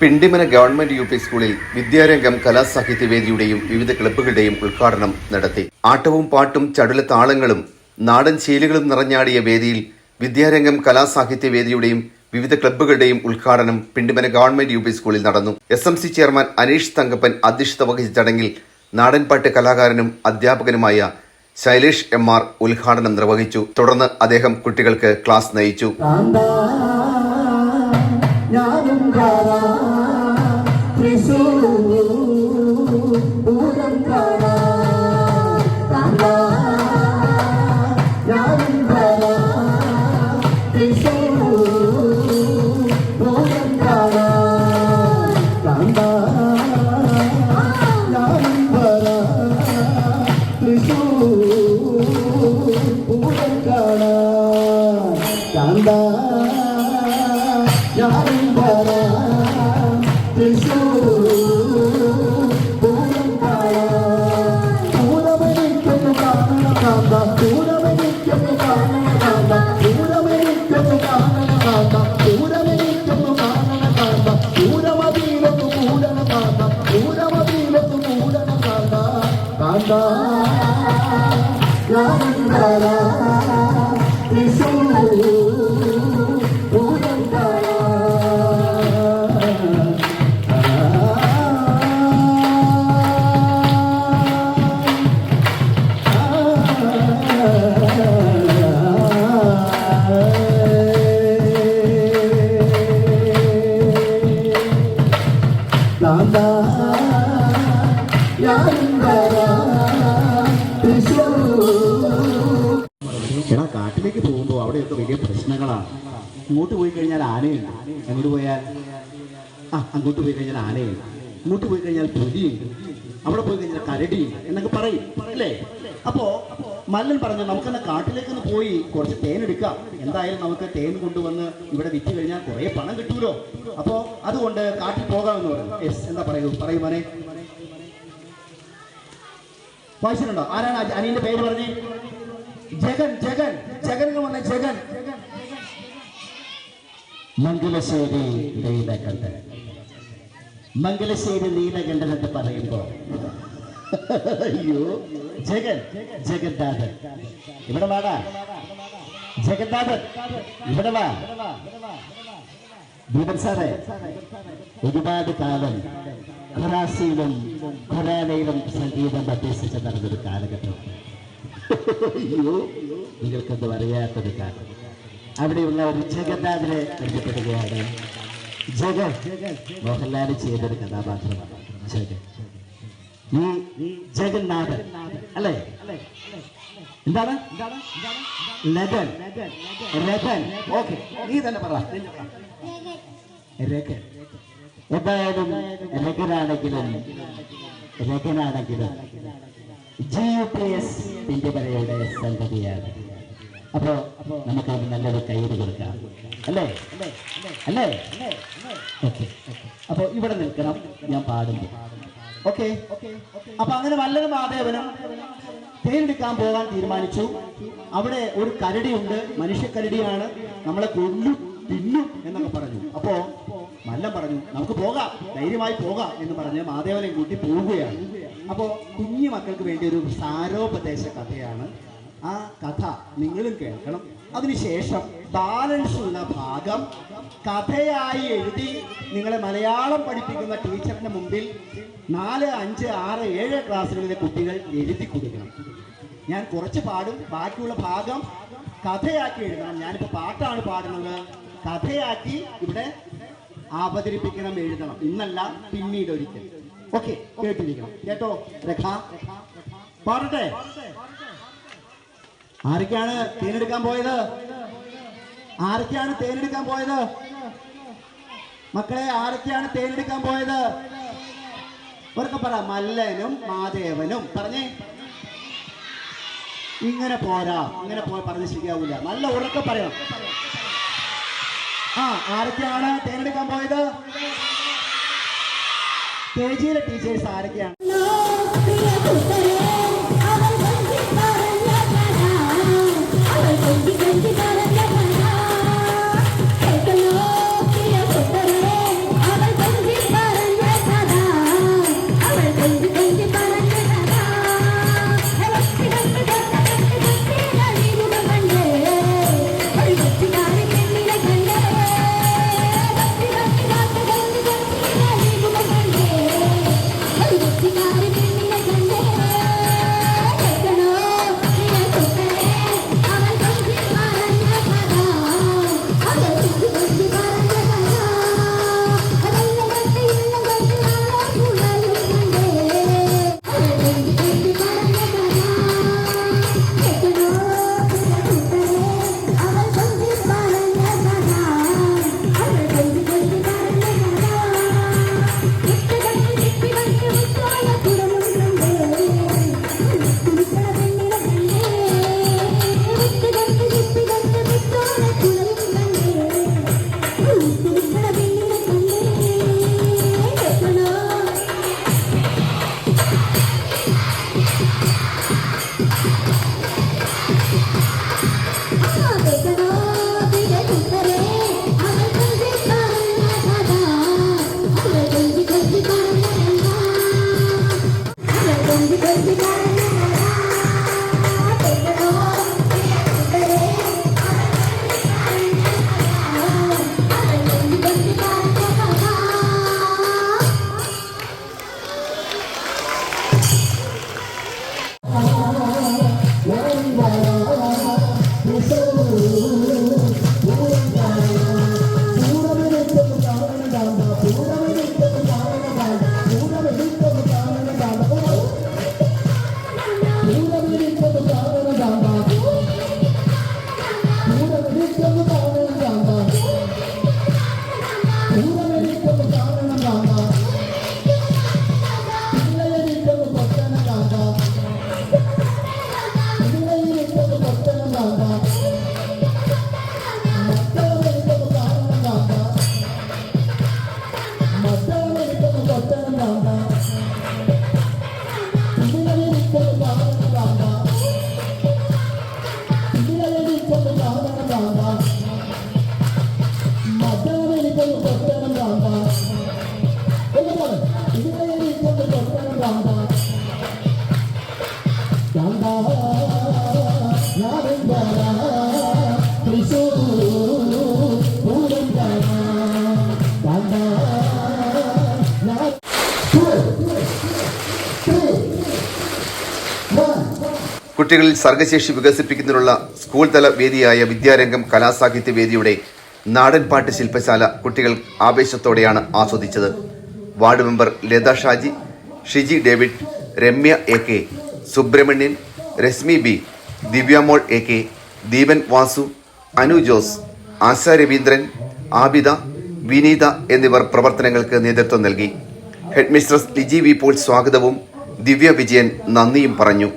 Pindimana government UP. സ്കൂളിൽ വിദ്യാരംഗം കലാസാഹിത്യവേദിയുടെയും വിവിധ ക്ലബ്ബുകളുടെയും ഉദ്ഘാടനം നടത്തി. ആട്ടവും പാട്ടും ചടുല താളങ്ങളും നാടൻ ശൈലികളും നിറഞ്ഞാടിയ വേദിയിൽ വിദ്യാരംഗം കലാസാഹിത്യവേദിയുടെയും വിവിധ ക്ലബ്ബുകളുടെയും ഉദ്ഘാടനം പിണ്ടിമന ഗവൺമെന്റ് യു.പി. സ്കൂളിൽ നടന്നു. SMC ചെയർമാൻ അനീഷ് തങ്കപ്പൻ അധ്യക്ഷത വഹിച്ച ചടങ്ങിൽ നാടൻപാട്ട് കലാകാരനും അധ്യാപകനുമായ ശൈലേഷ് MR ഉദ്ഘാടനം നിർവഹിച്ചു. തുടർന്ന് അദ്ദേഹം കുട്ടികൾക്ക് ക്ലാസ് നയിച്ചു. കാട്ടിലേക്ക് പോകുമ്പോൾ അവിടെയൊക്കെ വലിയ പ്രശ്നങ്ങളാണ്. ഇങ്ങോട്ട് പോയി കഴിഞ്ഞാൽ ആനയുണ്ട്, അങ്ങോട്ട് പോയാൽ അങ്ങോട്ട് പോയി കഴിഞ്ഞാൽ ആനയുണ്ട്, ഇങ്ങോട്ട് പോയി കഴിഞ്ഞാൽ പുലിയുണ്ട്, അവിടെ പോയി കഴിഞ്ഞാൽ കരടിയുണ്ട് എന്നൊക്കെ പറയും അല്ലേ? അപ്പോൾ മല്ലൻ പറഞ്ഞു നമുക്കെന്നാ കാട്ടിലേക്കൊന്ന് പോയി കുറച്ച് തേൻ എടുക്കാം, എന്തായാലും നമുക്ക് തേൻ കൊണ്ടുവന്ന് ഇവിടെ വിറ്റ് കഴിഞ്ഞാൽ കുറേ പണം കിട്ടൂലോ, അപ്പോൾ അതുകൊണ്ട് കാട്ടിൽ പോകാമെന്ന് പറഞ്ഞു. എന്താ പറയൂ മോനെ, വായിച്ചിട്ടുണ്ടോ? ആരാണ് അനിയന്റെ പേര് പറഞ്ഞേ? ജഗൻ എന്ന് പറഞ്ഞ ജഗൻ. മംഗലശ്ശേരി നീലകണ്ഠൻ എന്ന് പറയുമ്പോ അയ്യോ ജഗന്നാഥൻ ഇവിടെ വാടാ, ജഗന്നാഥൻ ഇവിടെ വാ. ദീപൻ സാറേ ഒരുപാട് കാലം ഖുറാസിയിലും ഖുറാനയിലും സംഗീതം അഭ്യസിച്ച് നടന്നൊരു കാലഘട്ടം. അയ്യോ നിങ്ങൾക്കൊന്നും അറിയാത്തൊരു കാലം. അവിടെയുള്ള ഒരു ജഗന്നാഥനെ പരിചയപ്പെടുകയാണ്. ജഗൻ മോഹൻലാൽ ചെയ്തൊരു കഥാപാത്രമാണ് ജഗൻ. ഈ ജഗന്നാഥൻ അല്ലേ? എന്താണ് ലഗൻ? ഓക്കെ, നീ തന്നെ പറ. രഗൻ. എന്തായാലും രഗനാണെങ്കിലും GUPS പിണ്ടിമനയുടെ സംഗതിയാണ്. അപ്പോ നമുക്ക് നല്ലൊരു കൈയ്യടി കൊടുക്കാം അല്ലേ? ഓക്കെ, അപ്പൊ ഇവിടെ നിൽക്കണം ഞാൻ പാടുമ്പോൾ. ഓക്കെ, അപ്പൊ അങ്ങനെ മല്ലനും മാധവനും തേനെടുക്കാൻ പോകാൻ തീരുമാനിച്ചു. അവിടെ ഒരു കരടിയുണ്ട്, മനുഷ്യക്കരടിയാണ്, നമ്മളെ കൊല്ലും തിന്നും എന്നൊക്കെ പറഞ്ഞു. അപ്പോ മല്ലൻ പറഞ്ഞു നമുക്ക് പോകാം, ധൈര്യമായി പോകാം എന്ന് പറഞ്ഞ് മാധവനെ കൂട്ടി പോവുകയാണ്. അപ്പോൾ കുഞ്ഞു മക്കൾക്ക് വേണ്ടി ഒരു സാരോപദേശ കഥയാണ്. ആ കഥ നിങ്ങളും കേൾക്കണം. അതിനുശേഷം ബാലൻസ് ഉള്ള ഭാഗം കഥയായി എഴുതി നിങ്ങളെ മലയാളം പഠിപ്പിക്കുന്ന ടീച്ചറിന്റെ മുമ്പിൽ 4, 5, 6, 7 ക്ലാസ്സുകളിലെ കുട്ടികൾ എഴുതി കൊടുക്കണം. ഞാൻ കുറച്ച് പാടും, ബാക്കിയുള്ള ഭാഗം കഥയാക്കി എഴുതണം. ഞാനിപ്പോൾ പാട്ടാണ് പാടുന്നത്, കഥയാക്കി ഇവിടെ അവതരിപ്പിക്കണം, എഴുതണം. ഇന്നല്ല പിന്നീട് ഒരിക്കൽ. ഓക്കെ, കേട്ടിരിക്കണം കേട്ടോ. രേഖ പാടട്ടെ. ആരൊക്കെയാണ് തേനെടുക്കാൻ പോയത്? മക്കളെ, ആരൊക്കെയാണ് തേനെടുക്കാൻ പോയത്? അവർക്ക് പറ. മല്ലനും മാധവനും. പറഞ്ഞേ. ഇങ്ങനെ പോരാ, ഇങ്ങനെ പറഞ്ഞ് ശരിയാവൂല, നല്ല ഉറക്കെ പറയണം. ആരൊക്കെയാണ് തേനെടുക്കാൻ പോയത്? KGയിലെ ടീച്ചേഴ്സ് ആരൊക്കെയാണ്? അവൾ കുട്ടികളിൽ സർഗശേഷി വികസിപ്പിക്കുന്നതിനുള്ള സ്കൂൾ തല വേദിയായ വിദ്യാരംഗം കലാസാഹിത്യ വേദിയുടെ നാടൻപാട്ട് ശില്പശാല കുട്ടികൾ ആവേശത്തോടെയാണ് ആസ്വദിച്ചത്. Ward member Latha Shaji, Shiji David, Ramya A K, Subrahmanyan, Rashmi B, Divyamol A K, Deepan Vasu, Anu Jose, Asha Raveendran, Abida, Vineetha എന്നിവർ പ്രവർത്തനങ്ങൾക്ക് നേതൃത്വം നൽകി. Headmistress Liji V Paul സ്വാഗതവും ദിവ്യ വിജയൻ നന്ദിയും പറഞ്ഞു.